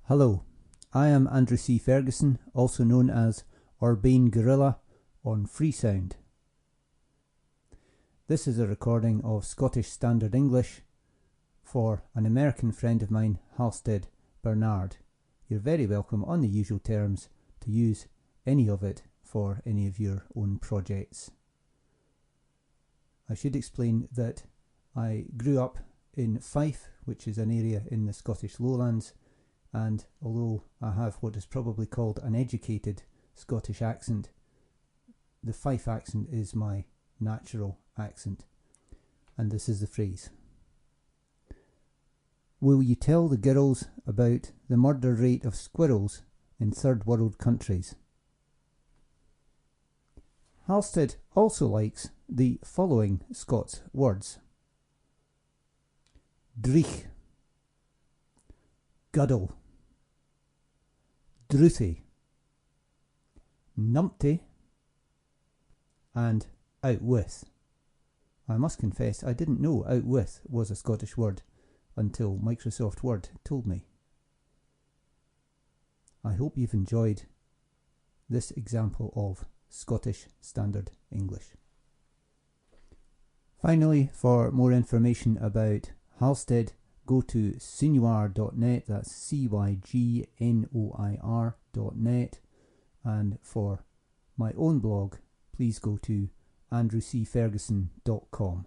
Hello, I am Andrew C. Ferguson, also known as Urbane Gorilla on Freesound. This is a recording of Scottish Standard English for an American friend of mine, Halstead Bernard. You're very welcome on the usual terms to use any of it for any of your own projects. I should explain that I grew up in Fife, which is an area in the Scottish Lowlands, and although I have what is probably called an educated Scottish accent, the Fife accent is my natural accent. And this is the phrase. Will you tell the girls about the murder rate of squirrels in third world countries? Halstead also likes the following Scots words: dreich, guddle, druthy, numpty, and out with. I must confess I didn't know out with was a Scottish word until Microsoft Word told me. I hope you've enjoyed this example of Scottish Standard English. Finally, for more information about Halstead, go to cygnoir.net, that's cygnoir.net, and for my own blog, please go to andrewcferguson.com.